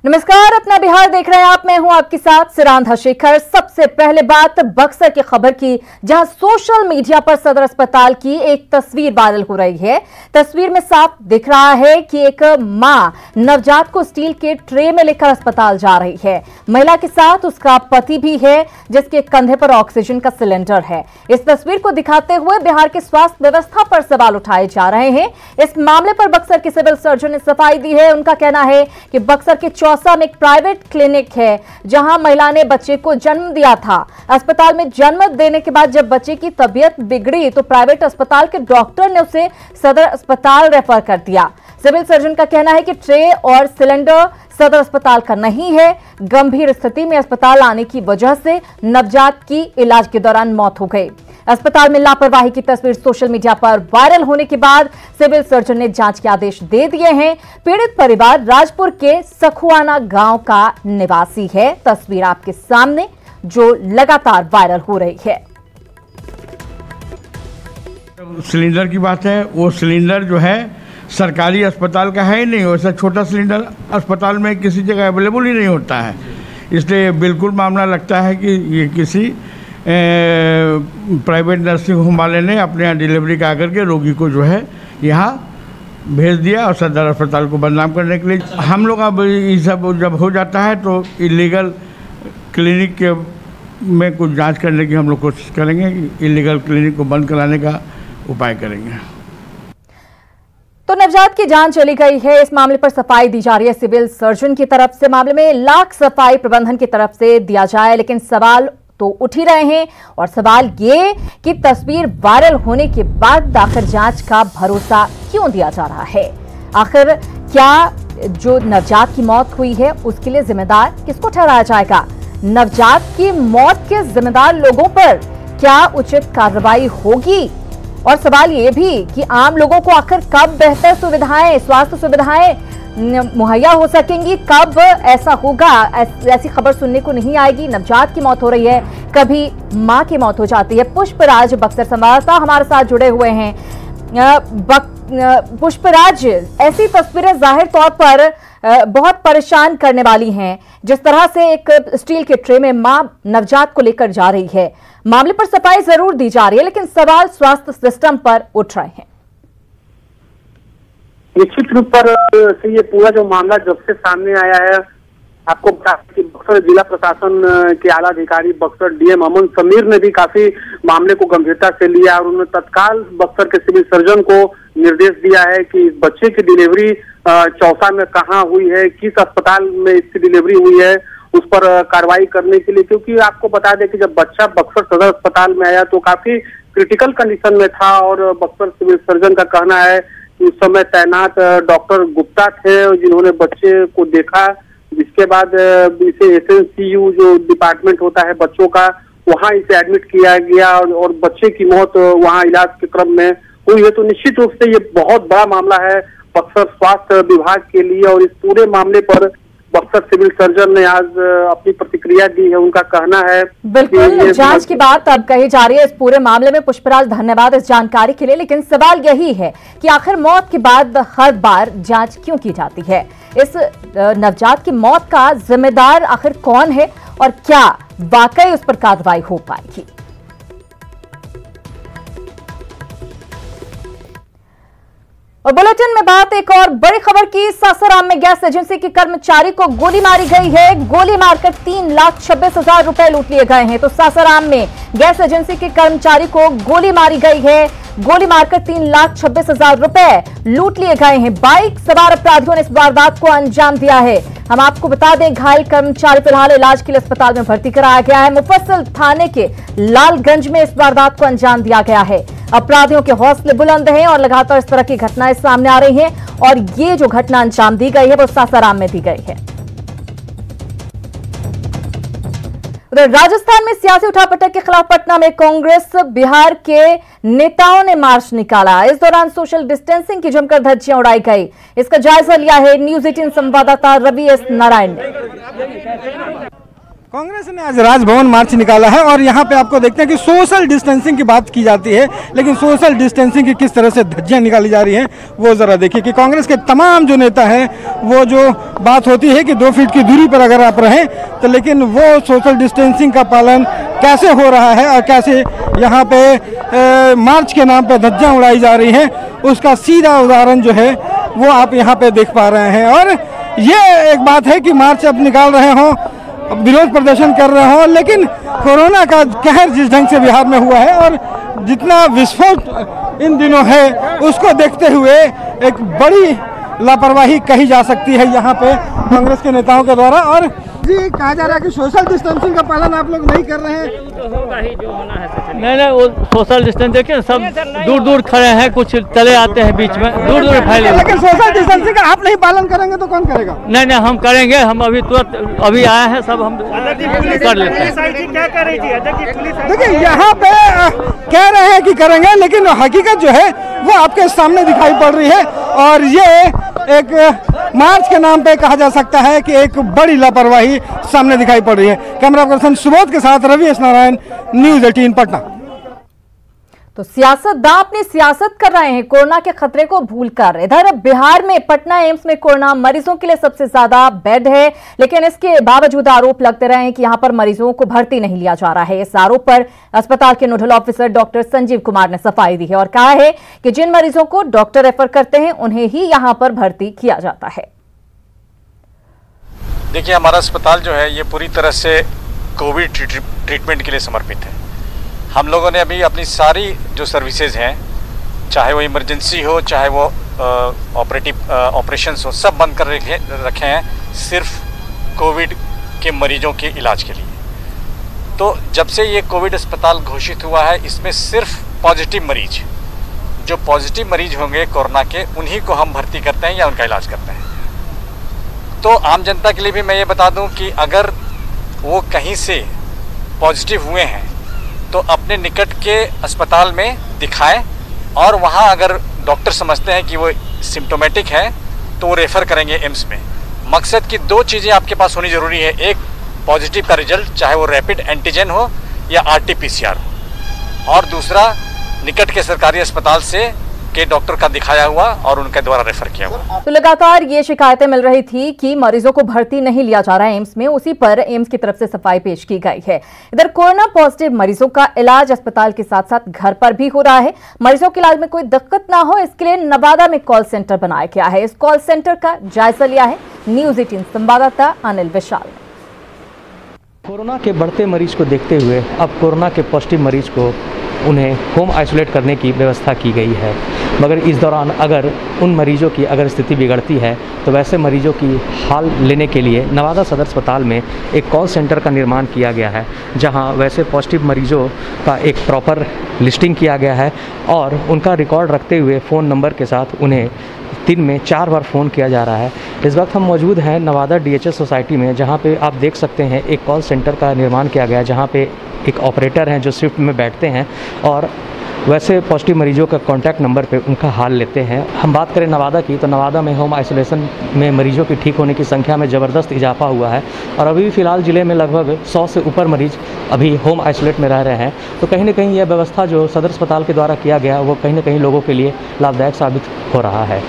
नमस्कार, अपना बिहार देख रहे हैं आप। मैं हूं आपके साथ सिरांधा शेखर। सबसे पहले बात बक्सर की खबर की, जहां सोशल मीडिया पर सदर अस्पताल की एक तस्वीर वायरल हो रही है। तस्वीर में साफ दिख रहा है कि एक मां नवजात को स्टील के ट्रे में लेकर अस्पताल जा रही है। महिला के साथ उसका पति भी है, जिसके कंधे पर ऑक्सीजन का सिलेंडर है। इस तस्वीर को दिखाते हुए बिहार के स्वास्थ्य व्यवस्था पर सवाल उठाए जा रहे हैं। इस मामले पर बक्सर के सिविल सर्जन ने सफाई दी है। उनका कहना है कि बक्सर के चौसा में एक प्राइवेट क्लिनिक है, जहां महिला ने बच्चे को जन्म दिया था। अस्पताल में जन्म देने के बाद जब बच्चे की तबीयत बिगड़ी तो प्राइवेट अस्पताल के डॉक्टर ने उसे सदर अस्पताल रेफर कर दिया। सिविल सर्जन का कहना है कि ट्रे और सिलेंडर सदर अस्पताल का नहीं है। गंभीर स्थिति में अस्पताल आने की वजह से नवजात की इलाज के दौरान मौत हो गई। अस्पताल में लापरवाही की तस्वीर सोशल मीडिया पर वायरल होने के बाद सिविल सर्जन ने जांच के आदेश दे दिए हैं। पीड़ित परिवार राजपुर के सखुआना गांव का निवासी है। तस्वीर आपके सामने जो लगातार वायरल हो रही है। सिलेंडर की बात है, वो सिलेंडर जो है सरकारी अस्पताल का है ही नहीं। वैसा छोटा सिलेंडर अस्पताल में किसी जगह अवेलेबल ही नहीं होता है। इसलिए बिल्कुल मामला लगता है कि ये किसी प्राइवेट नर्सिंग होम वाले ने अपने यहाँ डिलीवरी का करके रोगी को जो है यहाँ भेज दिया और सदर अस्पताल को बदनाम करने के लिए। हम लोग अब ये सब जब हो जाता है तो इलीगल क्लिनिक के में कुछ जांच करने की हम लोग कोशिश करेंगे। इलीगल क्लिनिक को बंद कराने का उपाय करेंगे। तो नवजात की जान चली गई है। इस मामले पर सफाई दी जा रही है सिविल सर्जन की तरफ से। मामले में लाख सफाई प्रबंधन की तरफ से दिया जाए, लेकिन सवाल तो उठ ही रहे हैं। और सवाल ये कि तस्वीर वायरल होने के बाद आखिर जांच का भरोसा क्यों दिया जा रहा है? आखिर क्या जो नवजात की मौत हुई है उसके लिए जिम्मेदार किसको ठहराया जाएगा? नवजात की मौत के जिम्मेदार लोगों पर क्या उचित कार्रवाई होगी? और सवाल ये भी कि आम लोगों को आखिर कब बेहतर सुविधाएं, स्वास्थ्य सुविधाएं मुहैया हो सकेंगी, कब ऐसा होगा? ऐसी खबर सुनने को नहीं आएगी। नवजात की मौत हो रही है, कभी मां की मौत हो जाती है। पुष्पराज बक्सर संवाददाता हमारे साथ जुड़े हुए हैं। पुष्पराज, ऐसी तस्वीरें जाहिर तौर पर बहुत परेशान करने वाली हैं। जिस तरह से एक स्टील के ट्रे में मां नवजात को लेकर जा रही है, मामले पर सफाई जरूर दी जा रही है, लेकिन सवाल स्वास्थ्य सिस्टम पर उठ रहे हैं। निश्चित रूप पर से ये पूरा जो मामला जब से सामने आया है, आपको बता कि बक्सर जिला प्रशासन के आला अधिकारी बक्सर डीएम अमन समीर ने भी काफी मामले को गंभीरता से लिया और उन्होंने तत्काल बक्सर के सिविल सर्जन को निर्देश दिया है कि इस बच्चे की डिलीवरी चौसा में कहाँ हुई है, किस अस्पताल में इसकी डिलीवरी हुई है, उस पर कार्रवाई करने के लिए। क्योंकि आपको बता दें कि जब बच्चा बक्सर सदर अस्पताल में आया तो काफी क्रिटिकल कंडीशन में था और बक्सर सिविल सर्जन का कहना है कि उस समय तैनात डॉक्टर गुप्ता थे जिन्होंने बच्चे को देखा। जिसके बाद इसे एसएनसीयू जो डिपार्टमेंट होता है बच्चों का, वहां इसे एडमिट किया गया और बच्चे की मौत वहां इलाज के क्रम में हुई है। तो निश्चित रूप से ये बहुत बड़ा मामला है बक्सर स्वास्थ्य विभाग के लिए और इस पूरे मामले पर बक्सर सिविल सर्जन ने आज अपनी प्रतिक्रिया दी है। उनका कहना है बिल्कुल जांच की बात अब कही जा रही है इस पूरे मामले में। पुष्पराज, धन्यवाद इस जानकारी के लिए। लेकिन सवाल यही है कि आखिर मौत के बाद हर बार जांच क्यों की जाती है? इस नवजात की मौत का जिम्मेदार आखिर कौन है और क्या वाकई उस पर कार्रवाई हो पाएगी? और बुलेटिन में बात एक और बड़ी खबर की। सासाराम में गैस एजेंसी के कर्मचारी को गोली मारी गई है। गोली मारकर 3,26,000 रुपए लूट लिए गए हैं। तो सासाराम में गैस एजेंसी के कर्मचारी को गोली मारी गई है। गोली मारकर 3,26,000 रुपए लूट लिए गए हैं। बाइक सवार अपराधियों ने इस वारदात को अंजाम दिया है। हम आपको बता दें, घायल कर्मचारी फिलहाल इलाज के लिए अस्पताल में भर्ती कराया गया है। मुफस्सिल थाने के लालगंज में इस वारदात को अंजाम दिया गया है। अपराधियों के हौसले बुलंद हैं और लगातार इस तरह की घटनाएं सामने आ रही हैं और ये जो घटना अंजाम दी गई है वो सासाराम में दी गई है। उधर राजस्थान में सियासी उठापटक के खिलाफ पटना में कांग्रेस बिहार के नेताओं ने मार्च निकाला। इस दौरान सोशल डिस्टेंसिंग की जमकर धज्जियां उड़ाई गई। इसका जायजा लिया है न्यूज़ 18 संवाददाता रवि एस नारायण ने। कांग्रेस ने आज राजभवन मार्च निकाला है और यहाँ पे आपको देखते हैं कि सोशल डिस्टेंसिंग की बात की जाती है, लेकिन सोशल डिस्टेंसिंग की किस तरह से धज्जियाँ निकाली जा रही हैं वो ज़रा देखिए कि कांग्रेस के तमाम जो नेता हैं वो जो बात होती है कि 2 फीट की दूरी पर अगर आप रहें तो, लेकिन वो सोशल डिस्टेंसिंग का पालन कैसे हो रहा है और कैसे यहाँ पे मार्च के नाम पर धज्जियाँ उड़ाई जा रही हैं, उसका सीधा उदाहरण जो है वो आप यहाँ पे देख पा रहे हैं। और ये एक बात है कि मार्च अब निकाल रहे हों, विरोध प्रदर्शन कर रहे हो, लेकिन कोरोना का कहर जिस ढंग से बिहार में हुआ है और जितना विस्फोट इन दिनों है उसको देखते हुए एक बड़ी लापरवाही कही जा सकती है यहाँ पे कांग्रेस के नेताओं के द्वारा। और जी कहा जा रहा है कि सोशल डिस्टेंसिंग का पालन आप लोग नहीं कर रहे हैं। नहीं वो सोशल डिस्टेंस देखिए, सब दूर दूर खड़े हैं, कुछ चले आते हैं बीच में, दूर दूर फैले। लेकिन सोशल डिस्टेंसिंग का आप नहीं पालन करेंगे तो कौन करेगा? नहीं हम करेंगे, हम अभी तुरंत अभी आए हैं, सब हम कर लेते हैं। क्या कर रही थी? देखिए यहाँ पे कह रहे हैं कि करेंगे, लेकिन हकीकत जो है वो आपके सामने दिखाई पड़ रही है और ये एक मार्च के नाम पे कहा जा सकता है कि एक बड़ी लापरवाही सामने दिखाई पड़ रही है। कैमरा पर्सन सुबोध के साथ रवि एस नारायण, न्यूज़ 18 पटना। तो सियासतदान अपनी सियासत कर रहे हैं कोरोना के खतरे को भूलकर। इधर बिहार में पटना एम्स में कोरोना मरीजों के लिए सबसे ज्यादा बेड है, लेकिन इसके बावजूद आरोप लगते रहे हैं कि यहां पर मरीजों को भर्ती नहीं लिया जा रहा है। इस आरोप पर अस्पताल के nodal officer doctor Sanjeev Kumar ने सफाई दी है और कहा है कि जिन मरीजों को डॉक्टर रेफर करते हैं उन्हें ही यहां पर भर्ती किया जाता है। देखिए, हमारा अस्पताल जो है ये पूरी तरह से कोविड ट्रीटमेंट के लिए समर्पित है। हम लोगों ने अभी अपनी सारी जो सर्विसेज हैं, चाहे वो इमरजेंसी हो, चाहे वो ऑपरेशंस हो, सब बंद कर रखे हैं सिर्फ कोविड के मरीजों के इलाज के लिए। तो जब से ये कोविड अस्पताल घोषित हुआ है, इसमें सिर्फ पॉजिटिव मरीज, जो पॉजिटिव मरीज होंगे कोरोना के, उन्हीं को हम भर्ती करते हैं या उनका इलाज करते हैं। तो आम जनता के लिए भी मैं ये बता दूं कि अगर वो कहीं से पॉजिटिव हुए हैं तो अपने निकट के अस्पताल में दिखाएं और वहाँ अगर डॉक्टर समझते हैं कि वो सिम्टोमेटिक है तो वो रेफ़र करेंगे एम्स में। मकसद की 2 चीज़ें आपके पास होनी ज़रूरी है, एक पॉजिटिव का रिजल्ट, चाहे वो रैपिड एंटीजन हो या RT-PCR हो, और दूसरा निकट के सरकारी अस्पताल से के डॉक्टर का दिखाया हुआ और उनके द्वारा रेफर किया हुआ। तो लगातार ये शिकायतें मिल रही थी कि मरीजों को भर्ती नहीं लिया जा रहा है एम्स में, उसी पर एम्स की तरफ से सफाई पेश की गई है। इधर कोरोना पॉजिटिव मरीजों का इलाज अस्पताल के साथ साथ घर पर भी हो रहा है। मरीजों के इलाज में कोई दिक्कत ना हो, इसके लिए नवादा में कॉल सेंटर बनाया गया है। इस कॉल सेंटर का जायजा लिया है न्यूज़ 18 संवाददाता अनिल विशाल। कोरोना के बढ़ते मरीज को देखते हुए अब कोरोना के पॉजिटिव मरीज को उन्हें होम आइसोलेट करने की व्यवस्था की गई है, मगर इस दौरान अगर उन मरीजों की अगर स्थिति बिगड़ती है तो वैसे मरीजों की हाल लेने के लिए नवादा सदर अस्पताल में एक कॉल सेंटर का निर्माण किया गया है, जहां वैसे पॉजिटिव मरीजों का एक प्रॉपर लिस्टिंग किया गया है और उनका रिकॉर्ड रखते हुए फ़ोन नंबर के साथ उन्हें दिन में 4 बार फ़ोन किया जा रहा है। इस वक्त हम मौजूद हैं नवादा DHS सोसाइटी में, जहां पे आप देख सकते हैं एक कॉल सेंटर का निर्माण किया गया है, जहां पे एक ऑपरेटर हैं जो शिफ्ट में बैठते हैं और वैसे पॉजिटिव मरीजों का कॉन्टैक्ट नंबर पे उनका हाल लेते हैं। हम बात करें नवादा की, तो नवादा में होम आइसोलेशन में मरीजों की ठीक होने की संख्या में ज़बरदस्त इजाफा हुआ है और अभी फ़िलहाल ज़िले में लगभग 100 से ऊपर मरीज अभी होम आइसोलेट में रह रहे हैं। तो कहीं ना कहीं यह व्यवस्था जो सदर अस्पताल के द्वारा किया गया वो कहीं ना कहीं लोगों के लिए लाभदायक साबित हो रहा है।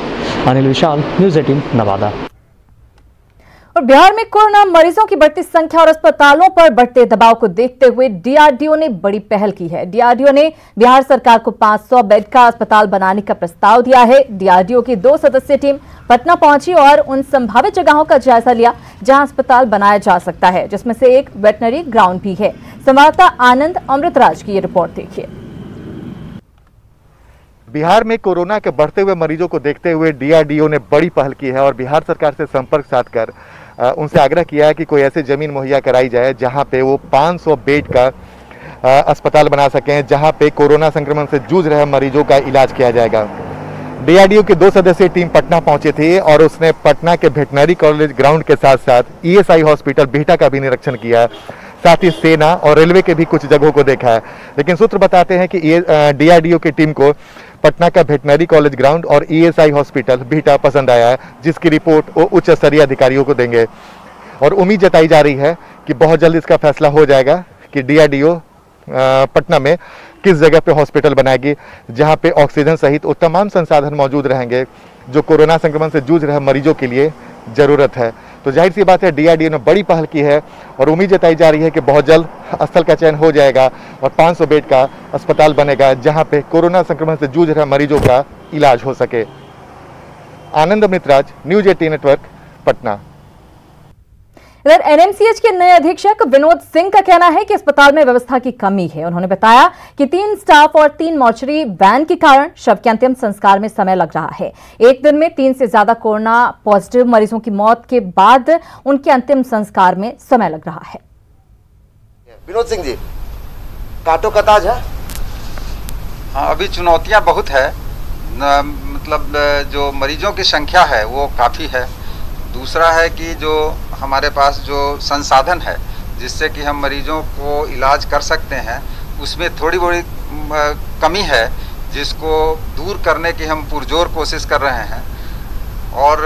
अनिल विशाल, न्यूज़ 18 नवादा। और बिहार में कोरोना मरीजों की बढ़ती संख्या और अस्पतालों पर बढ़ते दबाव को देखते हुए DRDO ने बड़ी पहल की है। DRDO ने बिहार सरकार को 500 बेड का अस्पताल बनाने का प्रस्ताव दिया है। DRDO की 2 सदस्यीय टीम पटना पहुंची और उन संभावित जगहों का जायजा लिया जहां अस्पताल बनाया जा सकता है, जिसमें से एक वेटनरी ग्राउंड भी है। संवाददाता आनंद अमृतराज की ये रिपोर्ट देखिए। बिहार में कोरोना के बढ़ते हुए मरीजों को देखते हुए DRDO ने बड़ी पहल की है और बिहार सरकार से संपर्क साधकर उनसे आग्रह किया है कि कोई ऐसी ज़मीन मुहैया कराई जाए जहां पे वो 500 बेड का अस्पताल बना सकें, जहां पे कोरोना संक्रमण से जूझ रहे मरीजों का इलाज किया जाएगा। DRDO की 2 सदस्यीय टीम पटना पहुंची थी और उसने पटना के वेटनरी कॉलेज ग्राउंड के साथ साथ ESI हॉस्पिटल बिहटा का भी निरीक्षण किया, साथ ही सेना और रेलवे के भी कुछ जगहों को देखा है। लेकिन सूत्र बताते हैं कि DRDO की टीम को पटना का वेटनरी कॉलेज ग्राउंड और ESI हॉस्पिटल बिहटा पसंद आया है, जिसकी रिपोर्ट वो उच्च स्तरीय अधिकारियों को देंगे और उम्मीद जताई जा रही है कि बहुत जल्द इसका फैसला हो जाएगा कि DRDO पटना में किस जगह पे हॉस्पिटल बनाएगी जहां पे ऑक्सीजन सहित वो तमाम संसाधन मौजूद रहेंगे जो कोरोना संक्रमण से जूझ रहे मरीजों के लिए ज़रूरत है। तो जाहिर सी बात है DRDO ने बड़ी पहल की है और उम्मीद जताई जा रही है कि बहुत जल्द स्थल का चयन हो जाएगा और 500 बेड का अस्पताल बनेगा जहां पे कोरोना संक्रमण से जूझ रहे मरीजों का इलाज हो सके। आनंद मित्राज, न्यूज़ 18 नेटवर्क, पटना। इधर NMCH के नए अधीक्षक विनोद सिंह का कहना है कि अस्पताल में व्यवस्था की कमी है। उन्होंने बताया कि 3 स्टाफ और 3 मॉर्चरी वैन के कारण शव के अंतिम संस्कार में समय लग रहा है। एक दिन में 3 से ज्यादा कोरोना पॉजिटिव मरीजों की मौत के बाद उनके अंतिम संस्कार में समय लग रहा है। विनोद सिंह जी, काटो कताज है। हाँ, अभी चुनौतियां बहुत है, मतलब जो मरीजों की संख्या है वो काफ़ी है। दूसरा है कि जो हमारे पास जो संसाधन है जिससे कि हम मरीजों को इलाज कर सकते हैं उसमें थोड़ी बड़ी कमी है जिसको दूर करने की हम पुरजोर कोशिश कर रहे हैं। और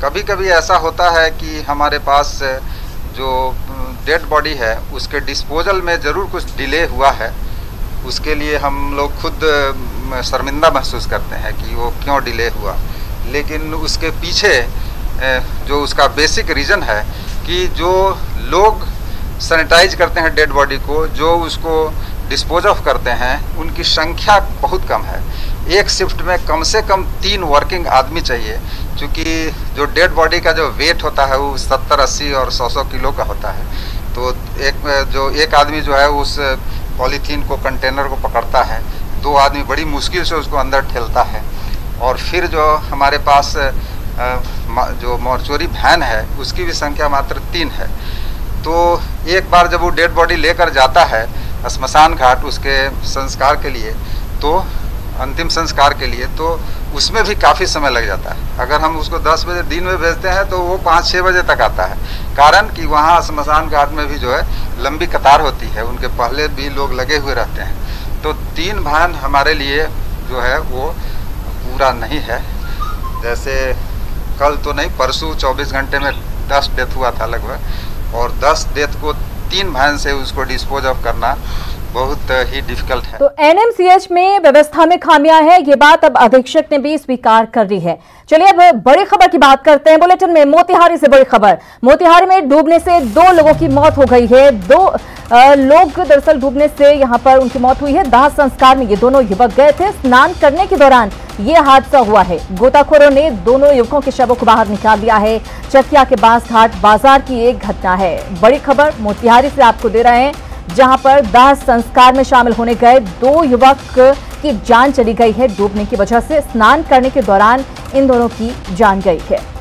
कभी कभी ऐसा होता है कि हमारे पास जो डेड बॉडी है उसके डिस्पोजल में ज़रूर कुछ डिले हुआ है। उसके लिए हम लोग खुद शर्मिंदा महसूस करते हैं कि वो क्यों डिले हुआ, लेकिन उसके पीछे जो उसका बेसिक रीज़न है कि जो लोग सैनिटाइज करते हैं डेड बॉडी को, जो उसको डिस्पोज ऑफ करते हैं, उनकी संख्या बहुत कम है। एक शिफ्ट में कम से कम 3 वर्किंग आदमी चाहिए, क्योंकि जो डेड बॉडी का जो वेट होता है वो 70, 80 और 100 किलो का होता है। तो एक आदमी जो है उस पॉलीथीन को, कंटेनर को पकड़ता है, 2 आदमी बड़ी मुश्किल से उसको अंदर ठेलता है। और फिर जो हमारे पास जो मॉर्चुरी वैन है उसकी भी संख्या मात्र 3 है। तो एक बार जब वो डेड बॉडी लेकर जाता है श्मशान घाट उसके संस्कार के लिए, तो अंतिम संस्कार के लिए, तो उसमें भी काफ़ी समय लग जाता है। अगर हम उसको 10 बजे दिन में भेजते हैं तो वो 5-6 बजे तक आता है, कारण कि वहाँ श्मशान घाट में भी जो है लंबी कतार होती है, उनके पहले भी लोग लगे हुए रहते हैं। तो 3 वैन हमारे लिए जो है वो पूरा नहीं है। जैसे कल तो नहीं, परसों 24 घंटे में 10 डेथ हुआ था लगभग, और 10 डेथ को 3 वैन से उसको डिस्पोज ऑफ करना बहुत ही डिफिकल्ट है। तो NMCH में व्यवस्था में खामियां है, ये बात अब अधीक्षक ने भी स्वीकार कर ली है। चलिए अब बड़ी खबर की बात करते हैं। बुलेटिन में मोतिहारी से बड़ी खबर। मोतिहारी में डूबने से 2 लोगों की मौत हो गई है। 2 लोग दरअसल डूबने से यहां पर उनकी मौत हुई है। दाह संस्कार में ये दोनों युवक गए थे। स्नान करने के दौरान ये हादसा हुआ है। गोताखोरों ने दोनों युवकों के शवों को बाहर निकाल लिया है। चकिया के बांसघाट बाजार की एक घटना है। बड़ी खबर मोतिहारी से आपको दे रहे हैं, जहां पर दाह संस्कार में शामिल होने गए 2 युवक की जान चली गई है। डूबने की वजह से स्नान करने के दौरान इन दोनों की जान गई है।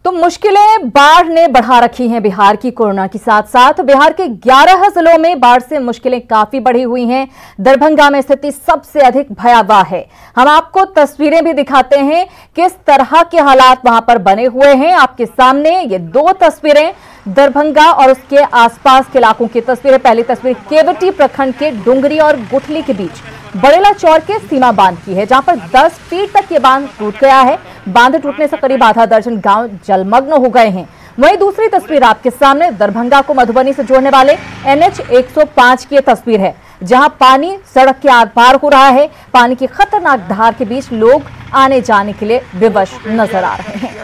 तो मुश्किलें बाढ़ ने बढ़ा रखी हैं बिहार की। कोरोना के साथ साथ बिहार के 11 जिलों में बाढ़ से मुश्किलें काफी बढ़ी हुई हैं। दरभंगा में स्थिति सबसे अधिक भयावह है। हम आपको तस्वीरें भी दिखाते हैं किस तरह के हालात वहां पर बने हुए हैं। आपके सामने ये 2 तस्वीरें दरभंगा और उसके आसपास के इलाकों की तस्वीरें। पहली तस्वीर केवटी प्रखंड के डुंगरी और गुठली के बीच बड़ेला चौर के सीमा बांध की है, जहां पर 10 फीट तक ये बांध टूट गया है। बांध टूटने से करीब आधा दर्जन गांव जलमग्न हो गए हैं। वहीं दूसरी तस्वीर आपके सामने दरभंगा को मधुबनी से जोड़ने वाले NH 105 की तस्वीर है, जहां पानी सड़क के आर पार हो रहा है। पानी की खतरनाक धार के बीच लोग आने जाने के लिए विवश नजर आ रहे हैं।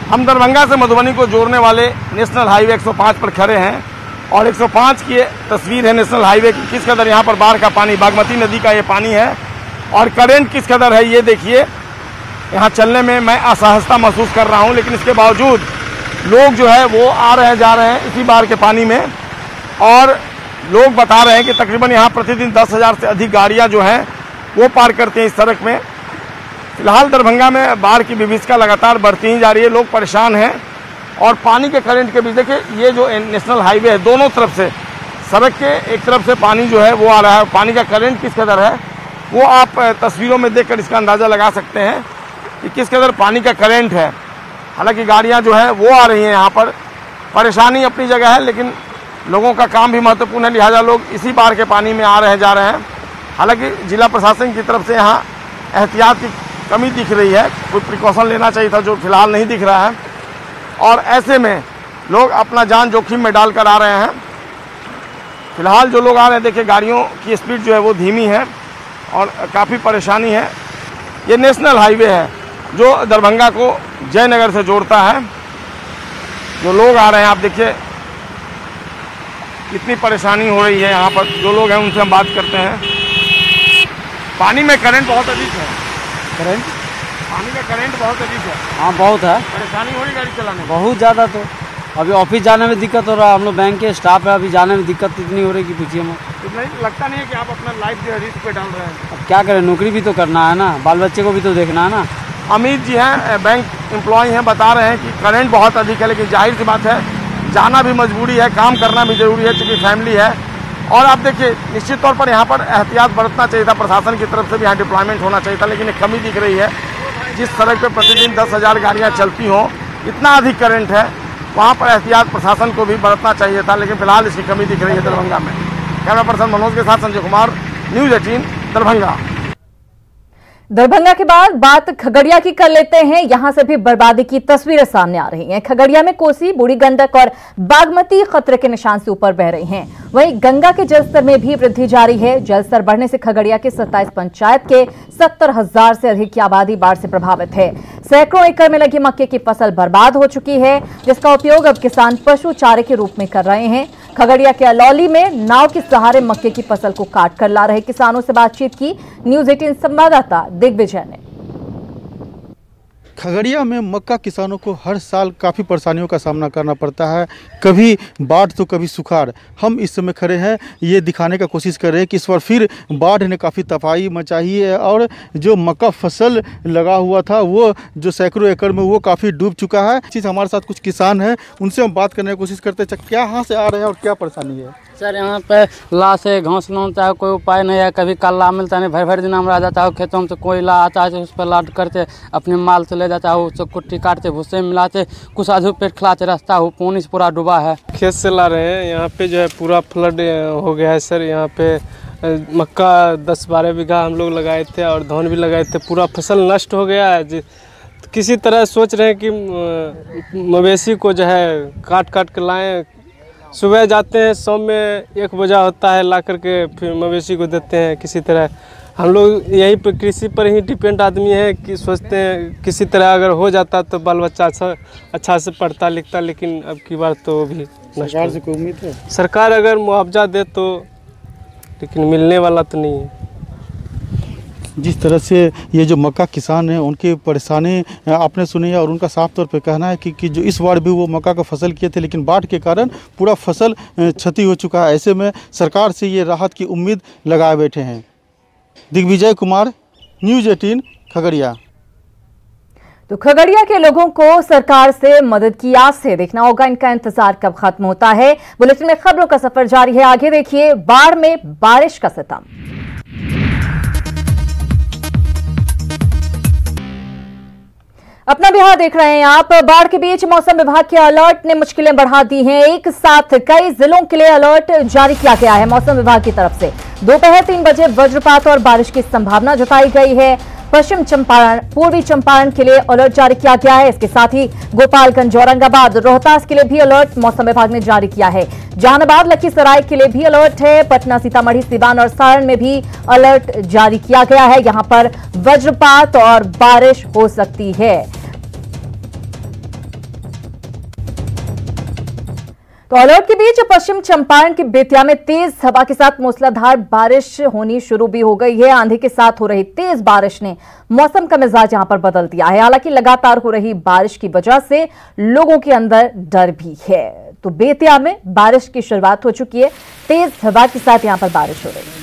हम दरभंगा से मधुबनी को जोड़ने वाले नेशनल हाईवे 105 पर खड़े हैं और 105 की तस्वीर है नेशनल हाईवे की। किस कदर यहाँ पर बाढ़ का पानी, बागमती नदी का ये पानी है और करंट किस कदर है ये देखिए। यहाँ चलने में मैं असहजता महसूस कर रहा हूँ, लेकिन इसके बावजूद लोग जो है वो आ रहे हैं जा रहे हैं इसी बाढ़ के पानी में। और लोग बता रहे हैं कि तकरीबन यहाँ प्रतिदिन 10,000 से अधिक गाड़ियाँ जो हैं वो पार करती हैं इस सड़क में। फिलहाल दरभंगा में बाढ़ की विभीषिका लगातार बढ़ती ही जा रही है। लोग परेशान हैं और पानी के करंट के बीच देखिए, ये जो नेशनल हाईवे है दोनों तरफ से सड़क के एक तरफ से पानी जो है वो आ रहा है। पानी का करंट किस कदर है वो आप तस्वीरों में देखकर इसका अंदाज़ा लगा सकते हैं कि किस कदर पानी का करंट है। हालांकि गाड़ियां जो है वो आ रही हैं यहाँ पर, परेशानी अपनी जगह है, लेकिन लोगों का काम भी महत्वपूर्ण है, लिहाजा लोग इसी बाढ़ के पानी में आ रहे हैं जा रहे हैं। हालांकि जिला प्रशासन की तरफ से यहाँ एहतियात की कमी दिख रही है, कोई प्रिकॉशन लेना चाहिए था जो फिलहाल नहीं दिख रहा है, और ऐसे में लोग अपना जान जोखिम में डालकर आ रहे हैं। फिलहाल जो लोग आ रहे हैं देखिए गाड़ियों की स्पीड जो है वो धीमी है और काफ़ी परेशानी है। ये नेशनल हाईवे है जो दरभंगा को जयनगर से जोड़ता है। जो लोग आ रहे हैं आप देखिए कितनी परेशानी हो रही है यहाँ पर। जो लोग हैं उनसे हम बात करते हैं। पानी में करंट बहुत अधिक है। पानी का करंट बहुत अधिक है। हाँ बहुत है, परेशानी हो रही गाड़ी चलाने में बहुत ज़्यादा। तो अभी ऑफिस जाने में दिक्कत हो रहा है, हम लोग बैंक के स्टाफ है, अभी जाने में दिक्कत इतनी हो रही कि पूछिए मत। नहीं लगता नहीं है कि आप अपना लाइफ जो है रिस्क पे डाल रहे हैं? अब क्या करें, नौकरी भी तो करना है ना, बाल बच्चे को भी तो देखना है ना। अमित जी हैं, बैंक एम्प्लॉय हैं, बता रहे हैं कि करंट बहुत अधिक है, लेकिन जाहिर सी बात है जाना भी मजबूरी है, काम करना भी जरूरी है चूँकि फैमिली है। और आप देखिए निश्चित तौर पर यहाँ पर एहतियात बरतना चाहिए था, प्रशासन की तरफ से भी यहाँ डिप्लॉयमेंट होना चाहिए था, लेकिन एक कमी दिख रही है। जिस सड़क पर प्रतिदिन 10,000 गाड़ियाँ चलती हों, इतना अधिक करंट है, वहाँ पर एहतियात प्रशासन को भी बरतना चाहिए था, लेकिन फिलहाल इसकी कमी दिख रही है दरभंगा में। कैमरा पर्सन मनोज के साथ संजय कुमार, न्यूज़ 18 दरभंगा। दरभंगा के बाद बात खगड़िया की कर लेते हैं। यहां से भी बर्बादी की तस्वीरें सामने आ रही हैं। खगड़िया में कोसी, बूढ़ी गंडक और बागमती खतरे के निशान से ऊपर बह रही हैं। वहीं गंगा के जलस्तर में भी वृद्धि जारी है। जलस्तर बढ़ने से खगड़िया के 27 पंचायत के 70,000 से अधिक की आबादी बाढ़ से प्रभावित है। सैकड़ों एकड़ में लगी मक्के की फसल बर्बाद हो चुकी है, जिसका उपयोग अब किसान पशु चारे के रूप में कर रहे हैं। खगड़िया के अलौली में नाव के सहारे मक्के की फसल को काट कर ला रहे किसानों से बातचीत की न्यूज़ 18 संवाददाता दिग्विजय ने। खगड़िया में मक्का किसानों को हर साल काफ़ी परेशानियों का सामना करना पड़ता है, कभी बाढ़ तो कभी सुखाड़। हम इस समय खड़े हैं, ये दिखाने का कोशिश कर रहे हैं कि इस बार फिर बाढ़ ने काफ़ी तबाही मचाई है और जो मक्का फसल लगा हुआ था वो जो सैकड़ों एकड़ में वो काफ़ी डूब चुका है। चीज़ हमारे साथ कुछ किसान हैं, उनसे हम बात करने की कोशिश करते हैं। क्या यहाँ से आ रहे हैं और क्या परेशानी है? सर यहाँ पे ला से घास लाता है, कोई उपाय नहीं है, कभी कल्ला मिलता नहीं, भर दिन हम रह जाता है खेतों में, तो कोई ला आता है उस पर लाद करते अपने माल से ले जाता है, उसको कुट्टी काटते भूसे मिलाते, कुछ आधु पेट खिलाते, रास्ता वो पानी से पूरा डूबा है। खेत से ला रहे हैं, यहाँ पे जो है पूरा फ्लड हो गया है सर। यहाँ पे मक्का 10-12 बीघा हम लोग लगाए थे और धान भी लगाए थे, पूरा फसल नष्ट हो गया है। किसी तरह सोच रहे हैं कि मवेशी को जो है काट के लाएं। सुबह जाते हैं, शाम में 1 बजा होता है, ला करके फिर मवेशी को देते हैं। किसी तरह हम लोग यही पर कृषि पर ही डिपेंड आदमी है कि सोचते हैं किसी तरह अगर हो जाता तो बाल बच्चा अच्छा से पढ़ता लिखता, लेकिन अब की बार तो भी सरकार से कोई उम्मीद है? सरकार अगर मुआवजा दे तो, लेकिन मिलने वाला तो नहीं है। जिस तरह से ये जो मक्का किसान हैं उनकी परेशानी आपने सुनी है और उनका साफ तौर पे कहना है कि जो इस बार भी वो मक्का का फसल किए थे, लेकिन बाढ़ के कारण पूरा फसल क्षति हो चुका है। ऐसे में सरकार से ये राहत की उम्मीद लगाए बैठे हैं। दिग्विजय कुमार, न्यूज़ 18 खगड़िया। तो खगड़िया के लोगों को सरकार से मदद की आस से देखना होगा, इनका इंतजार कब खत्म होता है। बुलेटिन में खबरों का सफर जारी है, आगे देखिए बाढ़ में बारिश का सितम। अपना बिहार देख रहे हैं आप। बाढ़ के बीच मौसम विभाग के अलर्ट ने मुश्किलें बढ़ा दी हैं। एक साथ कई जिलों के लिए अलर्ट जारी किया गया है मौसम विभाग की तरफ से। दोपहर 3 बजे वज्रपात और बारिश की संभावना जताई गई है। पश्चिम चंपारण, पूर्वी चंपारण के लिए अलर्ट जारी किया गया है। इसके साथ ही गोपालगंज, औरंगाबाद, रोहतास के लिए भी अलर्ट मौसम विभाग ने जारी किया है। जहानाबाद, लखीसराय के लिए भी अलर्ट है। पटना, सीतामढ़ी, सीवान और सारण में भी अलर्ट जारी किया गया है। यहां पर वज्रपात और बारिश हो सकती है। तो अलर्ट के बीच पश्चिम चंपारण के बेतिया में तेज हवा के साथ मूसलाधार बारिश होनी शुरू भी हो गई है। आंधी के साथ हो रही तेज बारिश ने मौसम का मिजाज यहां पर बदल दिया है। हालांकि लगातार हो रही बारिश की वजह से लोगों के अंदर डर भी है। तो बेतिया में बारिश की शुरुआत हो चुकी है, तेज हवा के साथ यहां पर बारिश हो रही है।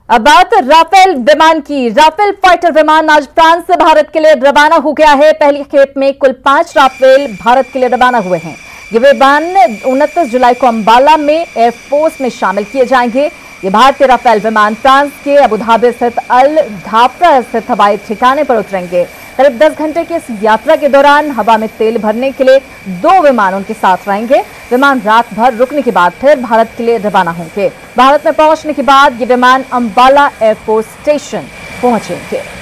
अब बात राफेल विमान की। राफेल फाइटर विमान आज फ्रांस से भारत के लिए रवाना हो गया है। पहली खेप में कुल 5 राफेल भारत के लिए रवाना हुए हैं। ये विमान 29 जुलाई को अंबाला में एयरफोर्स में शामिल किए जाएंगे। ये भारतीय राफेल विमान फ्रांस के अबुधाबी स्थित अल धाफरा स्थित हवाई ठिकाने पर उतरेंगे। करीब 10 घंटे की इस यात्रा के दौरान हवा में तेल भरने के लिए 2 विमान उनके साथ रहेंगे। विमान रात भर रुकने के बाद फिर भारत के लिए रवाना होंगे। भारत में पहुंचने के बाद ये विमान अंबाला एयरफोर्स स्टेशन पहुंचेंगे।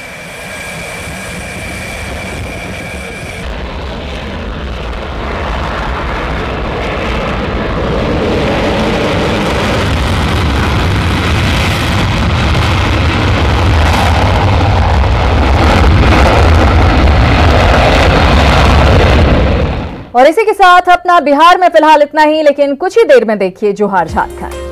और इसी के साथ अपना बिहार में फिलहाल इतना ही, लेकिन कुछ ही देर में देखिए जोहार झारखंड।